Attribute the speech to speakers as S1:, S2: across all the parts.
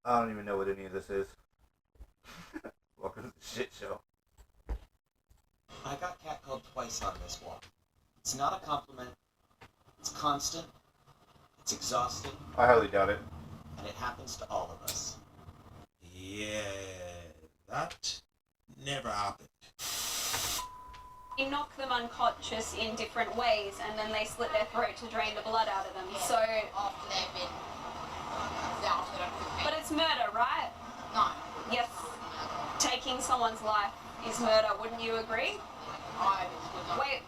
S1: I don't even know what any of this is. Welcome to the shit show.
S2: I got catcalled twice on this walk. It's not a compliment. It's constant. It's exhausting.
S1: I highly doubt it.
S2: And it happens to all of us.
S3: Yeah, that never happened.
S4: You knock them unconscious in different ways, and then they slit their throat to drain the blood out of them.
S5: Yeah,
S4: So,
S5: after they've been after they've
S4: but it's murder, right?
S5: no.
S4: Yes. Taking someone's life is murder. Wouldn't you agree?
S5: I would not.
S4: Wait.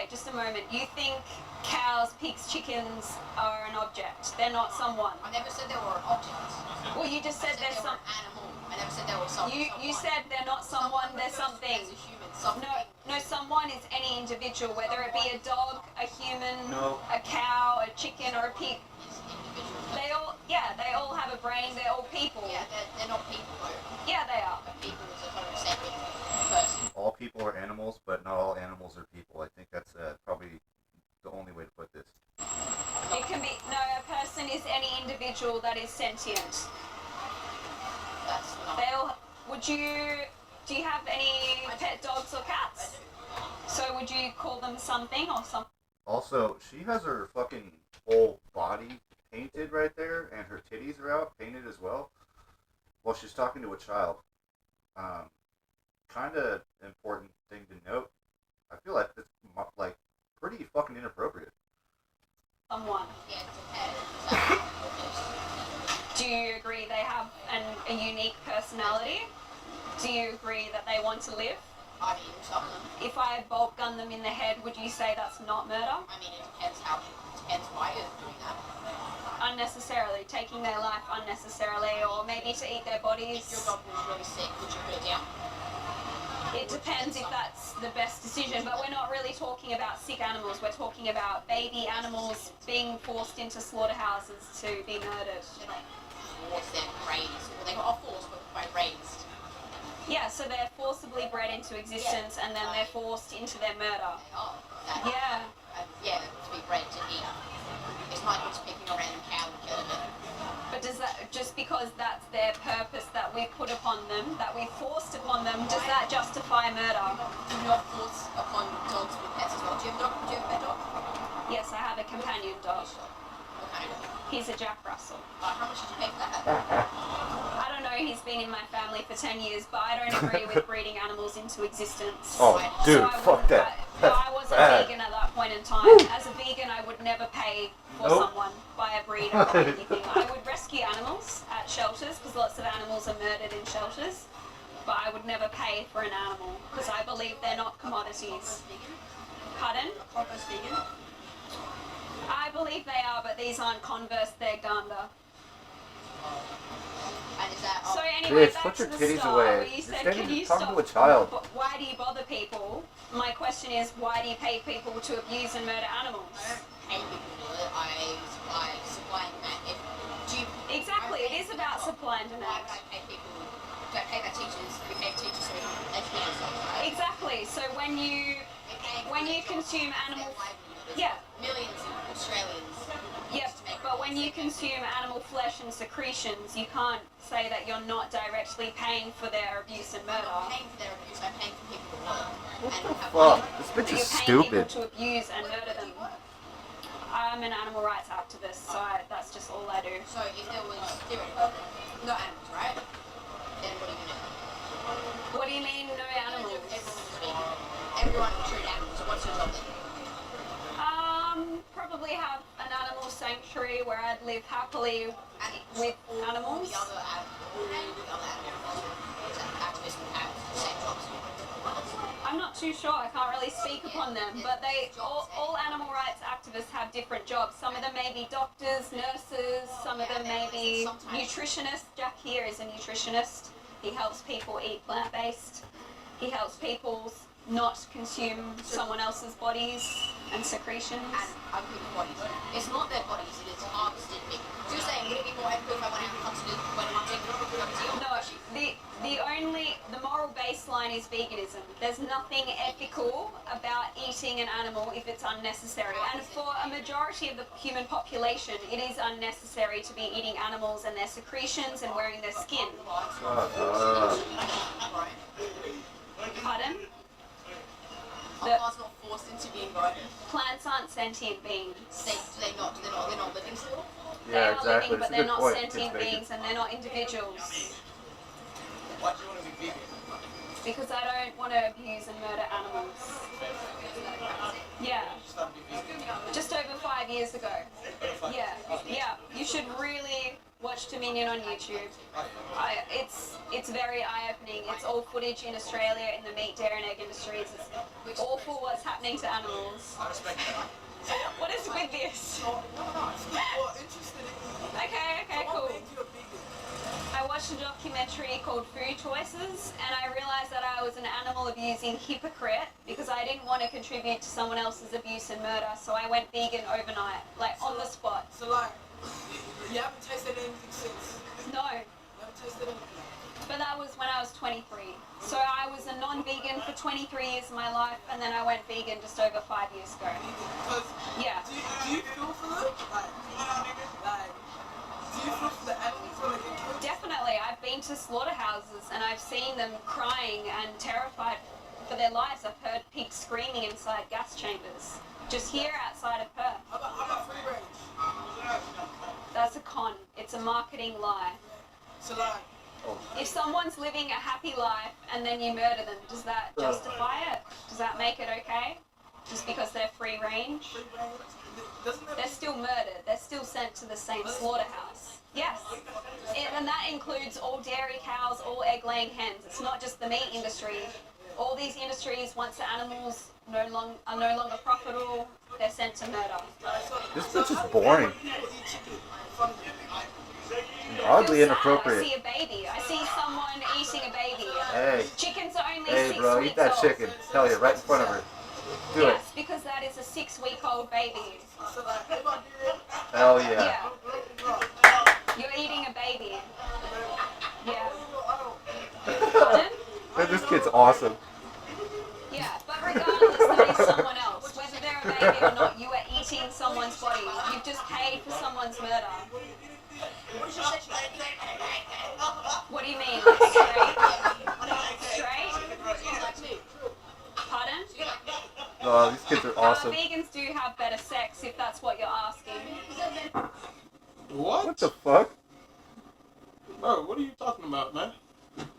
S4: Just a moment. You think cows, pigs, chickens are an object? They're not someone.
S5: I never said they were an object.
S4: Well, you just said
S5: I
S4: they're
S5: they were
S4: some.
S5: an animal. I never said they were someone.
S4: You said they're not someone. They're something.
S5: As a human, something.
S4: No. Someone is any individual, whether it be a dog, a human,
S1: No.
S4: a cow, a chicken, or a pig.
S5: Is individual.
S4: They all have a brain. They're all people.
S5: Yeah, they're not people though.
S4: Yeah, they are.
S5: A people is a Homo sapien person.
S1: All people are animals, but not all animals are people. I think that's probably the only way to put this.
S4: It can be a person is any individual that is sentient.
S5: That's not.
S4: Do you have any pet dogs or cats?
S5: I do.
S4: So would you call them something or something?
S1: Also, she has her fucking whole body painted right there, and her titties are out, painted as well, while she's talking to a child. Kind of important thing to note. I feel like it's like pretty fucking inappropriate.
S4: Someone.
S5: Yeah, it's a pet.
S4: Do you agree they have a unique personality? Do you agree that they want to live?
S5: I mean, some of them.
S4: If I bolt gun them in the head, would you say that's not murder?
S5: I mean, it depends why you're doing that.
S4: Unnecessarily, taking their life unnecessarily, or maybe to eat their bodies.
S5: If your dog was really sick, would you put it down?
S4: It depends if that's the best decision, but we're not really talking about sick animals. We're talking about baby animals being forced into slaughterhouses to be murdered.
S5: They're not forced, they're raised. Well, they got forced, but by raised.
S4: Yeah, so they're forcibly bred into existence, and then they're forced into their murder.
S5: They are. That,
S4: Yeah.
S5: Yeah, to be bred to eat. It's not just picking a random cow and killing it.
S4: But does that, just because that's their purpose that we put upon them, that we forced upon them, does that justify murder?
S5: Do not force upon dogs with pets as well. Do you have a dog? Do you have a pet dog?
S4: Yes, I have a companion dog.
S5: What kind of dog?
S4: He's a Jack Russell.
S5: How much did you pay for that?
S4: I don't know, he's been in my family for 10 years, but I don't agree with breeding animals into existence.
S1: Oh, dude,
S4: I
S1: fuck
S4: wouldn't-
S1: that.
S4: No,
S1: That's
S4: I wasn't
S1: bad.
S4: vegan at that point in time. As a vegan, I would never pay for
S1: Nope.
S4: someone by a breeder or anything. I would rescue animals at shelters, because lots of animals are murdered in shelters, but I would never pay for an animal, because I believe they're not commodities.
S5: Vegan?
S4: Pardon?
S5: Converse vegan?
S4: I believe they are, but these aren't Converse, they're Gander.
S5: And is that...
S4: So anyway,
S1: Bitch,
S4: back
S1: put
S4: to
S1: your
S4: the
S1: titties
S4: start,
S1: away.
S4: where you
S1: You're
S4: said,
S1: standing
S4: can you
S1: talking
S4: stop?
S1: to a child.
S4: But why do you bother people? My question is, why do you pay people to abuse and murder animals?
S5: I don't pay people to do it. I supply and demand. Do you...
S4: Exactly, it is about supply and
S5: Why
S4: demand.
S5: would I pay people... Do I pay my teachers? We pay teachers so we can educate ourselves, right?
S4: Exactly. So when you consume animal, yeah,
S5: Millions of Australians.
S4: yeah, but when you consume animal flesh and secretions, you can't say that you're not directly paying for their abuse and
S5: I'm
S4: murder.
S5: not paying for their abuse. I'm paying for people to work.
S1: What
S5: and
S1: the
S5: have
S1: fuck?
S5: money.
S1: This bitch
S4: You're
S1: is
S4: paying people
S1: stupid.
S4: to abuse and murder them. I'm an animal rights activist, so that's just all I do.
S5: So if there was theoretically no animals, right? Then what are you gonna do?
S4: What do you mean, no animals?
S5: Everyone would treat animals. So what's your job then?
S4: Probably have an animal sanctuary where I'd live happily with animals.
S5: The other animals, activists would have the same jobs.
S4: I'm not too sure, I can't really speak upon them, but all animal rights activists have different jobs. Some of them may be doctors, nurses, some of them may be nutritionists. Jack here is a nutritionist. He helps people eat plant-based. He helps people not consume someone else's bodies and secretions.
S5: And other people's bodies. It's not their bodies, it is harvested meat. So you're saying, would it be more ethical if I went out and hunted when I'm taking it?
S4: No, the moral baseline baseline is veganism. There's nothing ethical about eating an animal if it's unnecessary. And for a majority of the human population, it is unnecessary to be eating animals and their secretions and wearing their skin. Pardon?
S5: Are plants not forced into being right?
S4: Plants aren't sentient beings.
S5: They're not living still?
S4: They are
S1: exactly.
S4: living, but
S1: It's a
S4: they're
S1: good
S4: not
S1: point.
S4: sentient
S1: It's
S4: beings and they're not individuals.
S2: Why do you want to be vegan?
S4: Because I don't want to abuse and murder animals. Yeah.
S2: Stop being vegan.
S4: Just over 5 years ago. Yeah. You should really watch Dominion on YouTube. It's very eye-opening. It's all footage in Australia in the meat, dairy and egg industries. It's awful what's happening to animals.
S2: I respect that.
S4: What is with this?
S2: Well, interested in
S4: Okay, cool.
S2: made you a vegan?
S4: I watched a documentary called Food Choices and I realised that I was an animal abusing hypocrite because I didn't want to contribute to someone else's abuse and murder, so I went vegan overnight, like on the spot.
S2: So like, you haven't tasted anything since?
S4: No,
S2: You haven't tasted anything?
S4: but that was when I was 23. So I was a non-vegan for 23 years of my life and then I went vegan just over 5 years ago.
S2: Because
S4: Yeah.
S2: do you feel for them? Like, do you feel for the animals when they get killed?
S4: Definitely, I've been to slaughterhouses and I've seen them crying and terrified for their lives. I've heard pigs screaming inside gas chambers, just here outside of Perth.
S2: How about free range?
S4: That's a con. It's a marketing lie.
S2: So like,
S4: If someone's living a happy life and then you murder them, does that justify it? Does that make it okay? Just because they're free range?
S2: free range, doesn't that
S4: They're still murdered. They're still sent to the same slaughterhouse. Yes. And that includes all dairy cows, all egg-laying hens. It's not just the meat industry. All these industries, once the animals are no longer profitable, they're sent to murder.
S1: This bitch is boring. Oddly
S4: Feel sad.
S1: inappropriate.
S4: I see a baby. I see someone eating a baby.
S1: Hey.
S4: Chickens are only
S1: Hey,
S4: 6
S1: bro,
S4: weeks
S1: eat that
S4: old.
S1: chicken. Tell you, right in front of her. Do it.
S4: Yes, because that is a 6-week-old baby.
S2: So like, if I did it,
S1: Hell yeah.
S4: You're eating a baby. Yeah.
S2: I
S4: Pardon?
S1: This kid's awesome.
S4: Yeah, but regardless, that is someone else. Whether they're a baby or not, you are eating someone's body. You've just paid for someone's murder. What do you mean? Like straight? Straight? Pardon?
S1: Oh, these kids are awesome.
S4: Vegans do have better sex, if that's what you're asking.
S1: What the fuck?
S3: Bro, what are you talking about, man?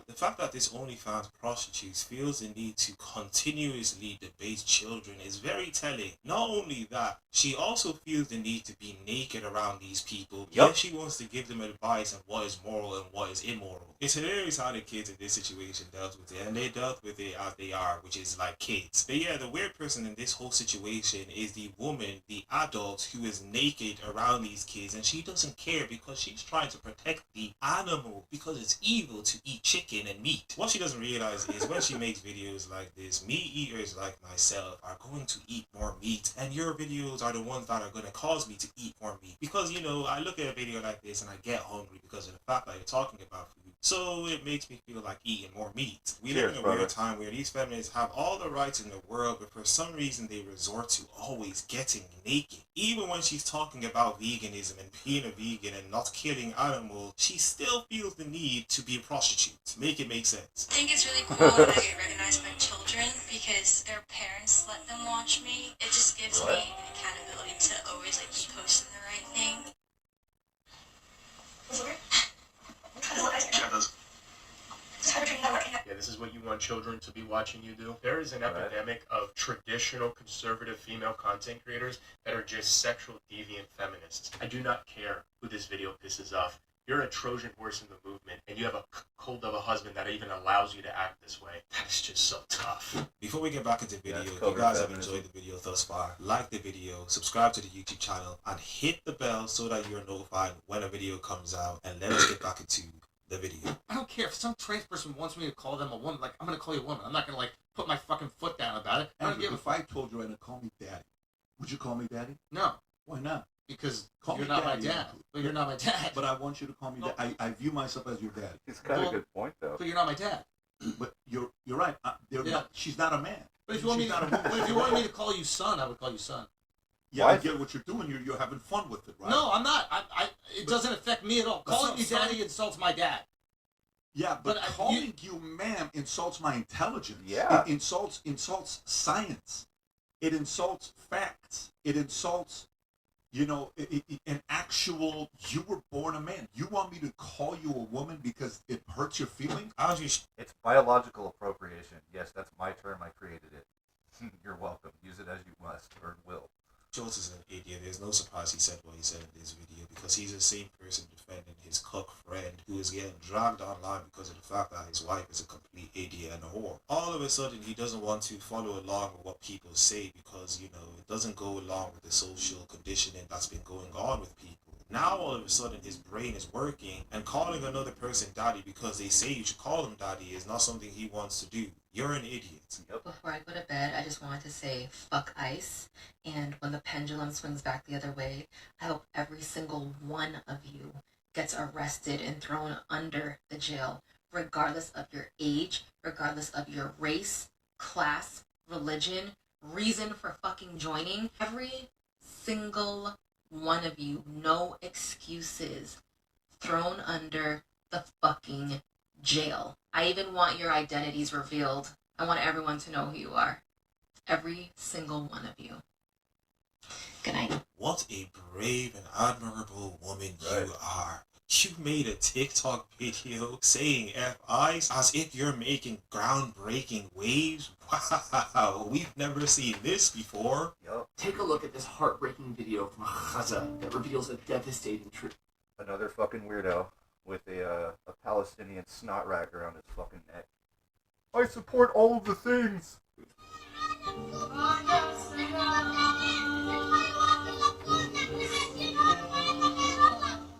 S3: The fact that this OnlyFans prostitute feels the need to continuously debate children is very telling. Not only that, she also feels the need to be naked around these people.
S1: Yup.
S3: Yet she wants to give them advice on what is moral and what is immoral. It's hilarious how the kids in this situation dealt with it, and they dealt with it as they are, which is like kids. But yeah, the weird person in this whole situation is the woman, the adult, who is naked around these kids, and she doesn't care because she's trying to protect the animal, because it's evil to eat chicken and meat. What she doesn't realize is when she makes videos like this, meat eaters like myself are going to eat more meat, and your videos are the ones that are going to cause me to eat more meat. Because, you know, I look at a video like this and I get hungry because of the fact that you're talking about food. So it makes me feel like eating more meat. We live in a weird time where these feminists have all the rights in the world, but for some reason they resort to always getting naked. Even when she's talking about veganism and being a vegan and not killing animals, she still feels the need to be a prostitute. Make it make sense.
S6: I think it's really cool that I get recognized by children because their parents let them watch me. It just gives me an accountability to always like keep posting the right thing.
S7: Yeah, this is what you want children to be watching you do. There is an epidemic of traditional conservative female content creators that are just sexual deviant feminists. I do not care who this video pisses off. You're a Trojan horse in the movement, and you have a cold of a husband that even allows you to act this way. That is just so tough.
S3: Before we get back into the video,
S1: That's
S3: if you
S1: covert
S3: guys have
S1: feminism.
S3: enjoyed the video thus far, like the video, subscribe to the YouTube channel, and hit the bell so that you're notified when a video comes out. And let us get back into the video.
S8: I don't care if some trans person wants me to call them a woman. Like, I'm gonna call you a woman. I'm not gonna like put my fucking foot down about it. I don't
S9: Andrew,
S8: give a
S9: if I told you right now, call me daddy, would you call me daddy?
S8: No,
S9: Why not?
S8: because
S9: Call
S8: you're
S9: me
S8: not my
S9: daddy,
S8: dad.
S9: Andrew.
S8: But you're not my dad.
S9: But I want you to call me daddy. I view myself as your daddy.
S1: It's kind of
S8: Well-
S1: a good point, though.
S8: But you're not my dad.
S9: But you're right. They're
S8: Yeah.
S9: not, she's not a man.
S8: But if you want me
S9: She's
S8: to,
S9: not a woman.
S8: but if you wanted me to call you son, I would call you son.
S9: Yeah,
S1: Why
S9: I
S1: is
S9: get what you're doing. You're having fun with it, right?
S8: No, I'm not. It doesn't affect me at all.
S9: But
S8: Calling me
S9: son-
S8: daddy insults my dad.
S9: Yeah, but
S8: But
S9: calling you ma'am insults my intelligence.
S1: Yeah.
S9: It insults science. It insults facts. It insults, an actual, you were born a man. You want me to call you a woman because it hurts your feelings?
S1: It's biological appropriation. Yes, that's my term. I created it. You're welcome. Use it as you must or will.
S3: Schultz is an idiot. There's no surprise he said what he said in this video because he's the same person defending his cook friend who is getting dragged online because of the fact that his wife is a complete idiot and a whore. All of a sudden, he doesn't want to follow along with what people say because, it doesn't go along with the social conditioning that's been going on with people. Now, all of a sudden, his brain is working and calling another person daddy because they say you should call him daddy is not something he wants to do. You're an idiot.
S1: Yep.
S10: Before I go to bed, I just wanted to say fuck ICE. And when the pendulum swings back the other way, I hope every single one of you gets arrested and thrown under the jail, regardless of your age, regardless of your race, class, religion, reason for fucking joining. Every single one of you, no excuses, thrown under the fucking jail. I even want your identities revealed. I want everyone to know who you are. Every single one of you. Good night.
S3: What a brave and admirable woman
S1: Right.
S3: you are. You made a TikTok video saying F.I.s as if you're making groundbreaking waves. Wow, we've never seen this before.
S1: Yup.
S11: Take a look at this heartbreaking video from Gaza that reveals a devastating truth.
S1: Another fucking weirdo with a Palestinian snot rag around his fucking neck. I support all of the things.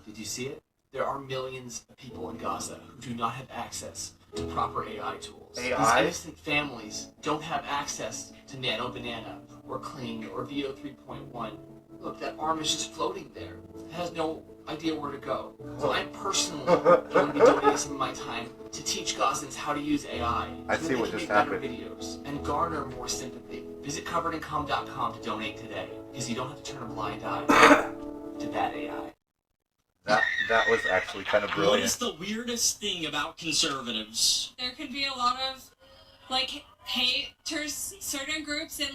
S11: Did you see it? There are millions of people in Gaza who do not have access to proper AI tools.
S1: AI?
S11: These innocent families don't have access to Nano Banana or Kling or VO 3.1. Look, that arm is just floating there. It has no idea where to go. So I'm personally going to be donating some of my time to teach Gazans how to use AI
S1: I
S11: so
S1: see
S11: that they
S1: what
S11: can
S1: just
S11: make better
S1: happened.
S11: videos and garner more sympathy. Visit coveredandcalm.com to donate today, because you don't have to turn a blind eye to bad AI.
S1: That was actually kind of
S12: What
S1: brilliant.
S12: is the weirdest thing about conservatives?
S13: There can be a lot of hate towards certain groups and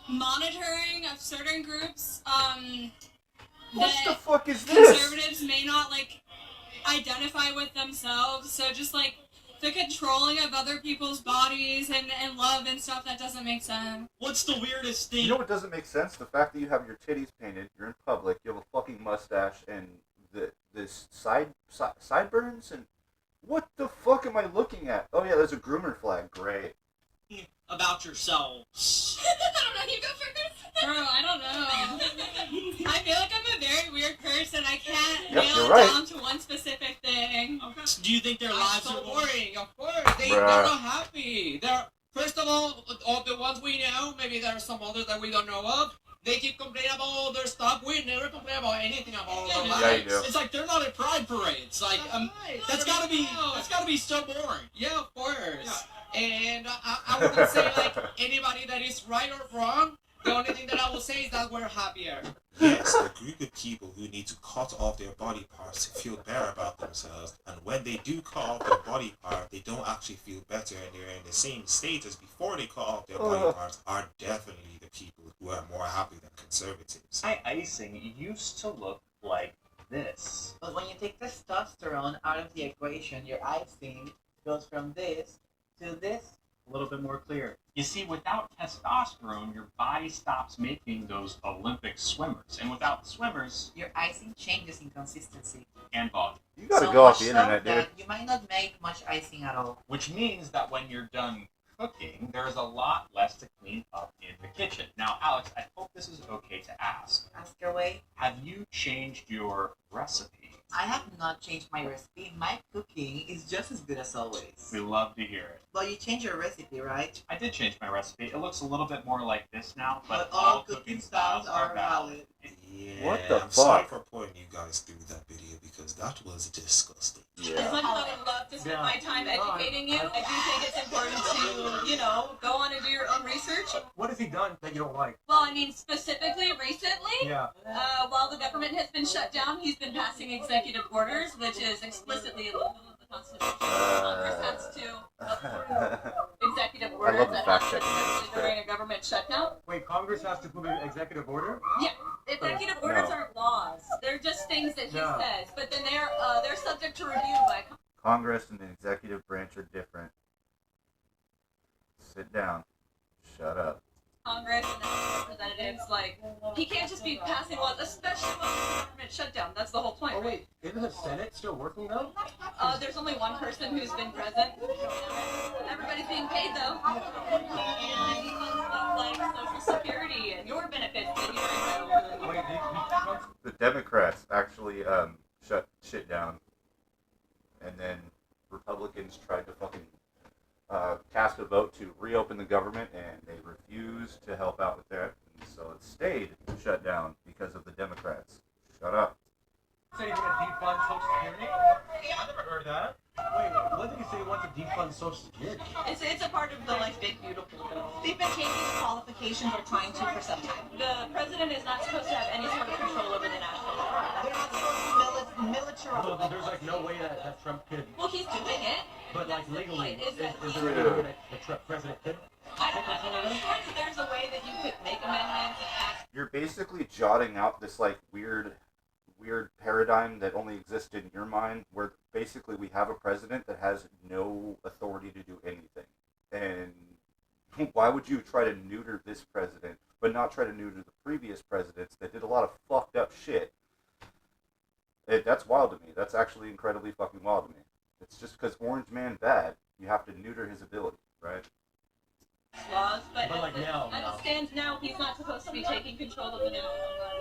S13: monitoring of certain groups.
S1: What the
S13: That
S1: fuck is this?
S13: conservatives may not identify with themselves. So just the controlling of other people's bodies and love and stuff that doesn't make sense.
S12: What's the weirdest thing?
S1: You know what doesn't make sense? The fact that you have your titties painted, you're in public, you have a fucking mustache, and this sideburns, and what the fuck am I looking at? Oh yeah, there's a groomer flag. Great.
S12: About yourselves.
S13: I don't know. You go first. Bro, I don't know. I feel like I'm a very weird person. I can't
S1: Yep,
S13: nail
S1: you're
S13: it
S1: right.
S13: down to one specific thing.
S12: Okay. Do you think their lives are
S14: boring? Of course, they're
S1: Bruh.
S14: not happy. They're first of all the ones we know. Maybe there are some others that we don't know of. They keep complaining about all their stuff. We never complain about anything about our lives.
S1: Yeah, you do.
S12: It's like they're not at pride parades. Like that's gotta be so boring.
S14: Yeah, of course. And I wouldn't say anybody that is right or wrong. The only thing that I will say is that we're happier.
S3: Yes, a group of people who need to cut off their body parts to feel better about themselves, and when they do cut off their body part, they don't actually feel better and they're in the same state as before they cut off their body parts, are definitely the people who are more happy than conservatives.
S15: Icing used to look like this. But when you take testosterone out of the equation, your icing goes from this to this. A little bit more clear. You see, without testosterone, your body stops making those Olympic swimmers. And without swimmers,
S10: Your icing changes in consistency.
S15: and volume.
S1: You gotta
S10: So
S1: go off
S10: much
S1: the
S10: so
S1: internet, dude.
S10: that you might not make much icing at all.
S15: Which means that when you're done cooking, there's a lot less to clean up in the kitchen. Now, Alex, I hope this is okay to ask.
S10: Ask away.
S15: Have you changed your recipe?
S10: I have not changed my recipe. My cooking is just as good as always.
S15: We love to hear it.
S10: Well, you changed your recipe, right?
S15: I did change my recipe. It looks a little bit more like this now, but
S10: But all cooking styles are valid.
S3: Yeah,
S1: What the
S3: I'm sorry
S1: fuck?
S3: for putting you guys through that video because that was disgusting.
S4: As much as I would love to spend my time educating you, I do think it's important to, go on and do your own research.
S7: What has he done that you don't like?
S4: Well, I mean, specifically recently,
S7: Yeah.
S4: while the government has been shut down, he's been passing executive orders, which is explicitly illegal in the Constitution. Congress has to approve executive orders
S1: love the
S4: that
S1: fact
S4: happen
S1: checking.
S4: especially during a government shutdown.
S7: Wait, Congress has to approve an executive order?
S4: Yeah, executive orders
S1: No.
S4: aren't laws. They're just things that he
S7: No.
S4: says, but then they're subject to review by
S1: Congress and the executive branch are different. Sit down. Shut up.
S4: Congress and the House of Representatives. Like, he can't just be passing laws, especially while the government shut down. That's the whole point.
S7: Oh wait, isn't the Senate still working though?
S4: There's only one person who's been present. Everybody's being paid though. And he funds stuff like Social Security and your benefits that you
S7: Wait,
S1: The Democrats actually shut shit down, and then Republicans tried to fucking cast a vote to reopen the government, and they refused to help out with that, and so it stayed shut down because of the Democrats. Shut up.
S7: said he's gonna defund Social Security? I never heard that. Wait, when did he say he wants to defund Social Security?
S4: It's a part of the big beautiful bill.
S5: They've been changing the qualifications or trying to for some time.
S4: The president is not supposed to have any sort of control over the national guard.
S5: They're not supposed to be military.
S7: So there's like no way that Trump could.
S4: Well, he's doing it.
S7: But like legally,
S4: Is that
S7: is there any way that the Trump president could?
S4: I'm sure that there's a way that you could make amendments and act.
S1: You're basically jotting out this weird paradigm that only exists in your mind, where basically we have a president that has no authority to do anything. And why would you try to neuter this president, but not try to neuter the previous presidents that did a lot of fucked up shit? That's wild to me. That's actually incredibly fucking wild to me. It's just because Orange Man bad, you have to neuter his ability, right?
S4: Laws, but
S7: like now,
S4: as it stands now, he's not supposed to be taking control of the national guard.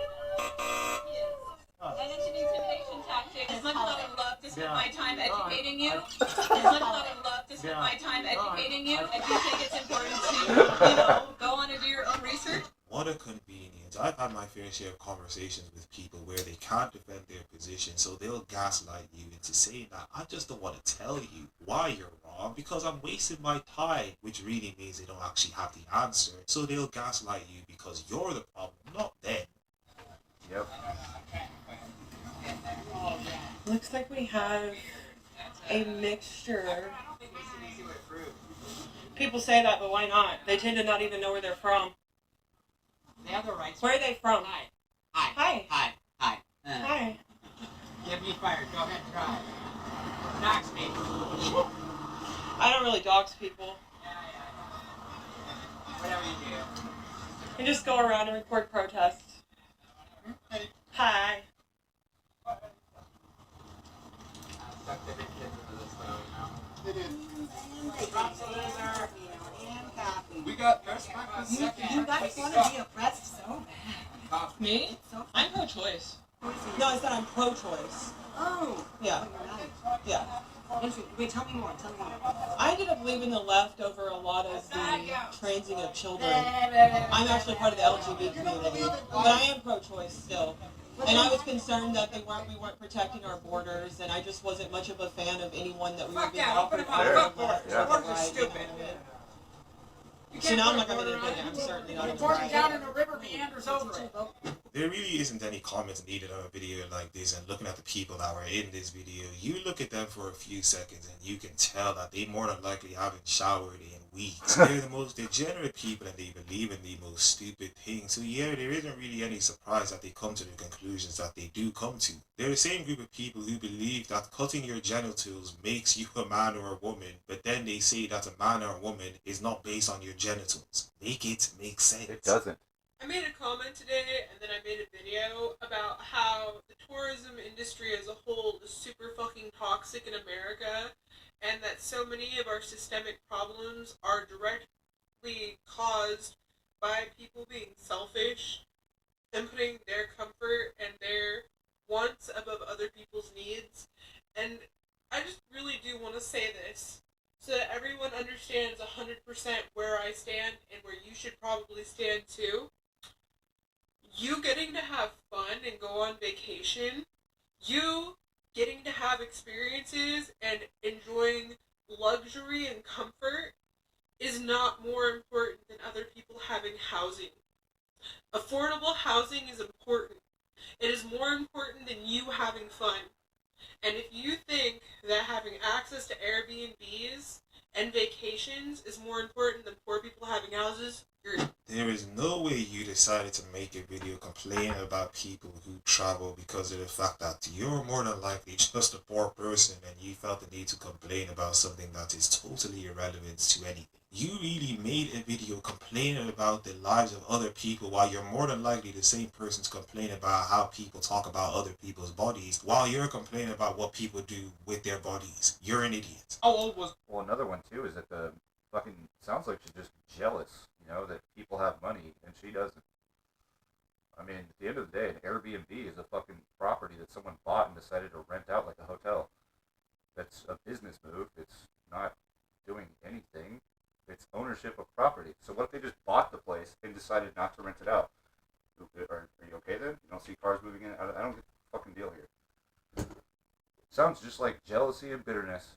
S4: And it's an intimidation tactic. As much as I would love to spend my time educating you, I do think it's important to, go on and do your own research.
S3: What a convenience. I've had my fair share of conversations with people where they can't defend their position, so they'll gaslight you into saying that I just don't want to tell you why you're wrong because I'm wasting my time, which really means they don't actually have the answer. So they'll gaslight you because you're the problem, not them.
S1: Yep.
S16: Looks like we have a mixture. People say that, but why not? They tend to not even know where they're from.
S14: They have the rights.
S16: Where are they from?
S14: Hi.
S16: Hi.
S14: Hi. Hi.
S16: Hi.
S14: Get me fired. Go ahead, try. Dox me.
S16: I don't really dox people.
S14: Whatever you do.
S16: I just go around and record protests. Hi.
S14: Suck the big kids into this though,
S15: It is.
S14: Drops a loser.
S15: We got best practice.
S5: You guys want to be oppressed so bad.
S16: Me? I'm pro-choice. No, I said I'm pro-choice.
S5: Oh.
S16: Yeah. Yeah.
S5: Wait, tell me more.
S16: I ended up leaving the left over a lot of the transing of children. I'm actually part of the LGBT community, but I am pro-choice still. And I was concerned that we weren't protecting our borders, and I just wasn't much of a fan of anyone that we were being offered.
S14: Borders are stupid.
S16: So now I'm not going to admit it. I'm certainly not
S14: Born down in the river meanders over it.
S3: There really isn't any comments needed on a video like this, and looking at the people that were in this video, you look at them for a few seconds and you can tell that they more than likely haven't showered in weeks. They're the most degenerate people and they believe in the most stupid things. So yeah, there isn't really any surprise that they come to the conclusions that they do come to. They're the same group of people who believe that cutting your genitals makes you a man or a woman, but then they say that a man or a woman is not based on your genitals. Make it make sense.
S1: It doesn't.
S17: I made a comment today, and then I made a video about how the tourism industry as a whole is super fucking toxic in America, and that so many of our systemic problems are directly caused by people being selfish and putting their comfort and their wants above other people's needs. And I just really do want to say this, so that everyone understands 100% where I stand and where you should probably stand too. You getting to have fun and go on vacation, you getting to have experiences and enjoying luxury and comfort is not more important than other people having housing. Affordable housing is important. It is more important than you having fun. And if you think that having access to Airbnbs and vacations is more important than poor people having houses, you're...
S3: There is no way you decided to make a video complaining about people who travel because of the fact that you're more than likely just a poor person and you felt the need to complain about something that is totally irrelevant to anything. You really made a video complaining about the lives of other people while you're more than likely the same person to complain about how people talk about other people's bodies while you're complaining about what people do with their bodies. You're an idiot.
S1: How old was... Well, another one too is that the fucking... Sounds like she's just jealous, you know, that people have money and she doesn't. I mean, at the end of the day, an Airbnb is a fucking property that someone bought and decided to rent out like a hotel. That's a business move. It's not doing anything. It's ownership of property. So what if they just bought the place and decided not to rent it out? Are you okay then? You don't see cars moving in? I don't get the fucking deal here. Sounds just like jealousy and bitterness.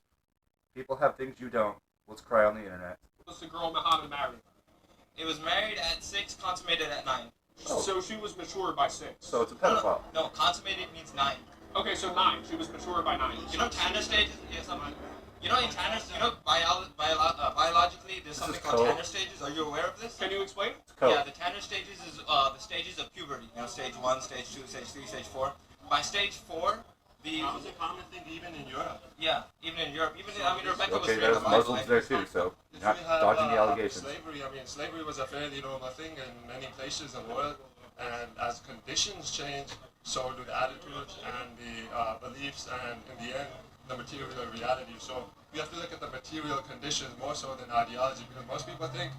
S1: People have things you don't. Let's cry on the internet.
S7: Was the girl Muhammad married?
S18: It was married at 6, consummated at 9.
S7: Oh. So she was mature by 6.
S1: So it's a pedophile.
S18: No, consummated means 9.
S7: Okay, so 9. She was mature by 9.
S18: You know Tanner stages? Yes, you know in Tanner, biologically, there's something called Tanner stages. Are you aware of this?
S7: Can you explain?
S18: Yeah, the Tanner stages is the stages of puberty. You know, stage 1, stage 2, stage 3, stage 4. By stage 4,
S19: that was a common thing even in Europe.
S18: Yeah, even in Europe. Rebecca was
S1: okay, there's Muslims there too, so not dodging the allegations.
S19: Slavery was a fairly normal thing in many places in the world, and as conditions change, so do the attitudes and the beliefs, and in the end, the material reality. So we have to look at the material conditions more so than ideology, because most people think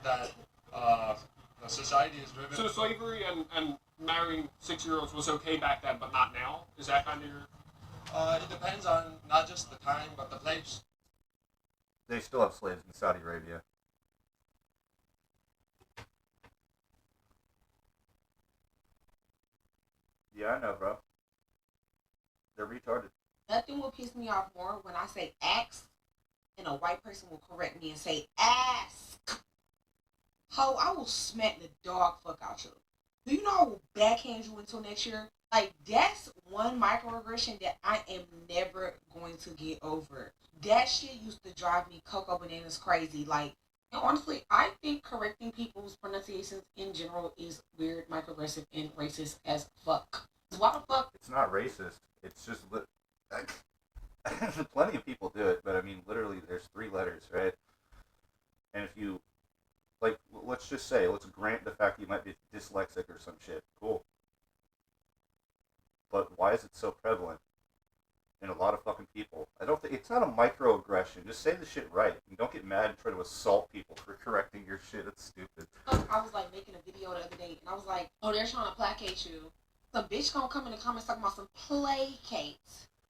S19: that the society is driven.
S7: So slavery and marrying 6-year-olds was okay back then, but not now? Is that kind of your...
S19: It depends on not just the time, but the place.
S1: They still have slaves in Saudi Arabia. Yeah, I know, bro. They're retarded.
S20: Nothing will piss me off more when I say ask, and a white person will correct me and say ask. Ho, I will smack the dog fuck out you. Do you know I will backhand you until next year? Like, that's one microaggression that I am never going to get over. That shit used to drive me cocoa bananas crazy. Like, and honestly, I think correcting people's pronunciations in general is weird, microaggressive, and racist as fuck. Why the fuck?
S1: It's not racist. It's just... Plenty of people do it, but I mean, literally, there's 3 letters, right? And if you... Like, let's just say, let's grant the fact that you might be dyslexic or some shit. Cool. But why is it so prevalent in a lot of fucking people? I don't think... It's not a microaggression. Just say the shit right. And don't get mad and try to assault people for correcting your shit. It's stupid.
S20: I was, like, making a video the other day, and I was like, oh, they're trying to placate you. Some bitch gonna come in the comments talking about some placate.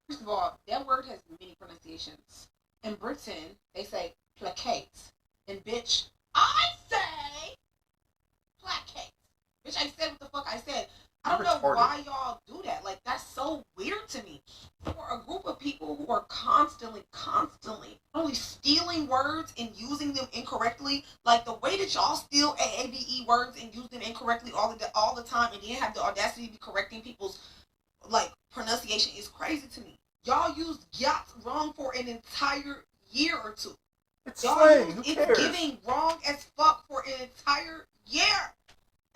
S20: First of all, that word has many pronunciations. In Britain, they say placate. And bitch... I say placate. Bitch, I said what the fuck I said. I don't know why y'all do that. Like, that's so weird to me. For a group of people who are constantly only stealing words and using them incorrectly, like the way that y'all steal AAVE words and use them incorrectly all the time, and then have the audacity to be correcting people's, like, pronunciation is crazy to me. Y'all used yachts wrong for an entire year or 2.
S1: It's slang. Who
S20: It's
S1: cares?
S20: giving wrong as fuck for an entire year.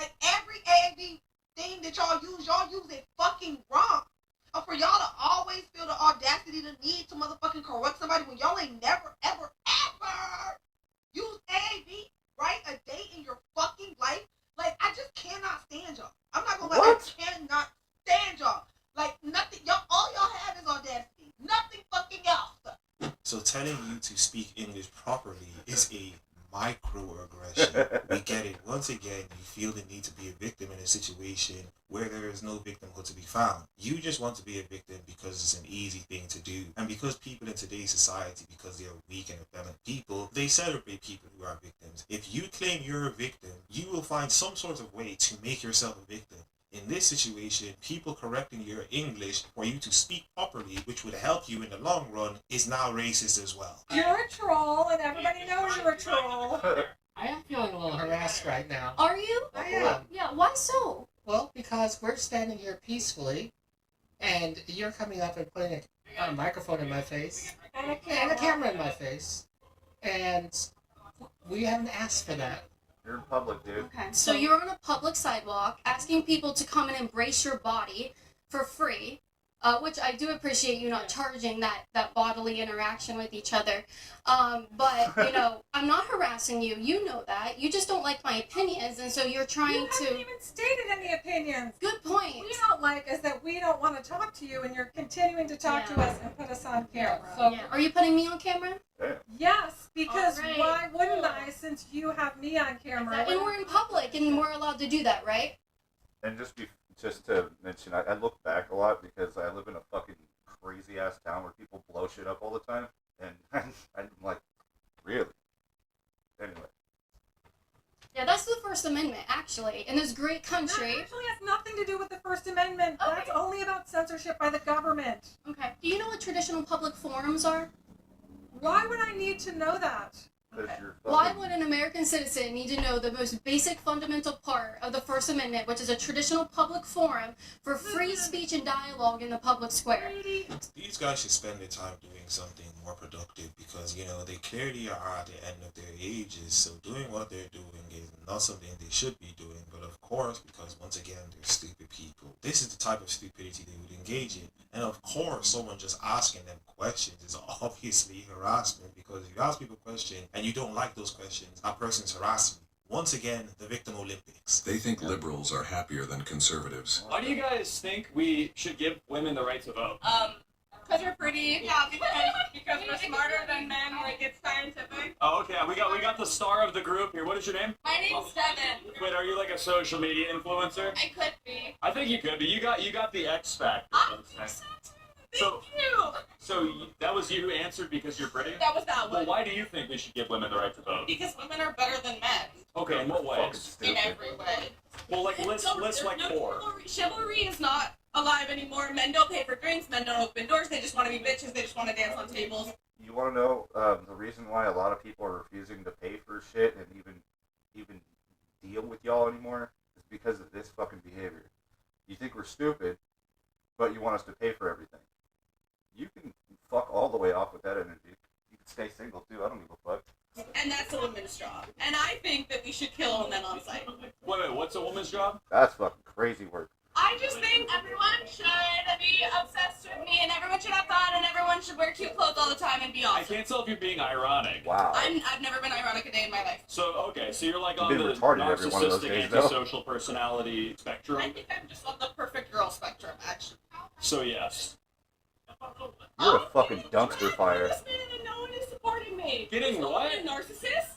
S20: Like, every AAV thing that y'all use it fucking wrong. And for y'all to always feel the audacity, the need to motherfucking correct somebody when y'all ain't never, ever, ever used AAV, right? A day in your fucking life. Like, I just cannot stand y'all. I'm not gonna lie, I cannot stand y'all. Like, nothing, all y'all have is audacity. Nothing fucking else.
S3: So telling you to speak English properly is a microaggression. We get it. Once again, you feel the need to be a victim in a situation where there is no victimhood to be found. You just want to be a victim because it's an easy thing to do. And because people in today's society, because they are weak and effeminate people, they celebrate people who are victims. If you claim you're a victim, you will find some sort of way to make yourself a victim in in this situation, people correcting your English for you to speak properly, which would help you in the long run, is now racist as well.
S21: You're a troll, and everybody knows you're a troll.
S14: I am feeling a little harassed right now.
S22: Are you?
S14: I am.
S22: Yeah, why so?
S14: Well, because we're standing here peacefully, and you're coming up and putting a microphone in my face, and a camera in my face, and we haven't asked for that.
S1: You're in public, dude.
S22: Okay. So you're on a public sidewalk asking people to come and embrace your body for free, which I do appreciate you not charging that bodily interaction with each other. But, you know, I'm not harassing you. You know that. You just don't like my opinions, and so you're trying to...
S21: You haven't even stated any opinions.
S22: Good point.
S21: What we don't like is that we don't want to talk to you, and you're continuing to talk to us and put us on camera.
S22: So, are you putting me on camera?
S21: Yes, because
S22: Alright.
S21: why wouldn't I, since you have me on camera?
S22: And we're in public, and we're allowed to do that, right?
S1: And just to mention, I look back a lot because I live in a fucking crazy ass town where people blow shit up all the time, and I'm like, really? Anyway.
S22: Yeah, that's the First Amendment, actually, in this great country.
S21: That actually has nothing to do with the First Amendment.
S22: Okay.
S21: That's only about censorship by the government.
S22: Okay. Do you know what traditional public forums are?
S21: Why would I need to know that?
S22: Why would an American citizen need to know the most basic fundamental part of the First Amendment, which is a traditional public forum for free speech and dialogue in the public square?
S3: These guys should spend their time doing something more productive because, you know, they clearly are at the end of their ages, so doing what they're doing is not something they should be doing, but of course, because once again, they're stupid people. This is the type of stupidity they would engage in, and of course, someone just asking them questions is obviously harassment, because if you ask people questions and you don't like those questions, that person's harassing you. Once again, the Victim Olympics.
S23: They think liberals are happier than conservatives.
S24: Why do you guys think we should give women the right to vote?
S5: Because we're pretty. Yeah, because we're smarter than men. Like, it's scientific.
S24: Oh, okay. We got the star of the group here. What is your name?
S5: My name's Devin.
S24: Wait, are you like a social media influencer?
S5: I could be.
S24: I think you could be. You got the X factor. That was you who answered because you're pretty?
S5: That was that one.
S24: Well, why do you think we should give women the right to vote?
S5: Because women are better than men.
S24: Okay, in what ways?
S5: In every way.
S24: Well, like, list like
S5: no
S24: 4.
S5: Chivalry is not alive anymore. Men don't pay for drinks. Men don't open doors. They just want to be bitches. They just want to dance on tables.
S1: You want to know the reason why a lot of people are refusing to pay for shit and even deal with y'all anymore is because of this fucking behavior. You think we're stupid, but you want us to pay for everything. You can fuck all the way off with that energy. You can stay single too. I don't give a fuck.
S5: And that's a woman's job. And I think that we should kill all men on sight.
S24: Wait, what's a woman's job?
S1: That's fucking crazy work.
S5: I just think everyone should be obsessed with me, and everyone should have fun, and everyone should wear cute clothes all the time and be awesome.
S24: I can't tell if you're being ironic.
S1: Wow.
S5: I've never been ironic a day in my life.
S24: So you're like
S1: You've
S24: on
S1: been
S24: the
S1: retarded every one of those
S24: narcissistic,
S1: days, though.
S24: antisocial personality spectrum.
S5: I think I'm just on the perfect girl spectrum, actually.
S24: So yes.
S1: You're a fucking dumpster fire.
S5: And no one is supporting me.
S24: Getting
S5: He's
S24: what?
S5: calling me a narcissist.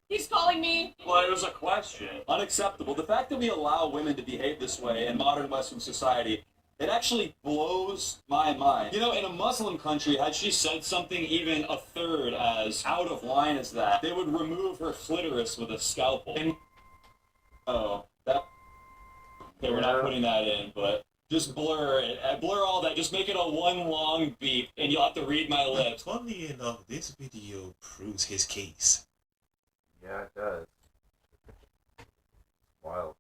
S5: He's calling me.
S24: Well, it was a question. Unacceptable. The fact that we allow women to behave this way in modern Western society, it actually blows my mind. You know, in a Muslim country, had she said something even a third as out of line as that, they would remove her clitoris with a scalpel. Okay, we're not putting that in, but just blur it. Blur all that. Just make it a one long beep, and you'll have to read my lips.
S3: Funnily enough, this video proves his case.
S1: Yeah, it does. Wild.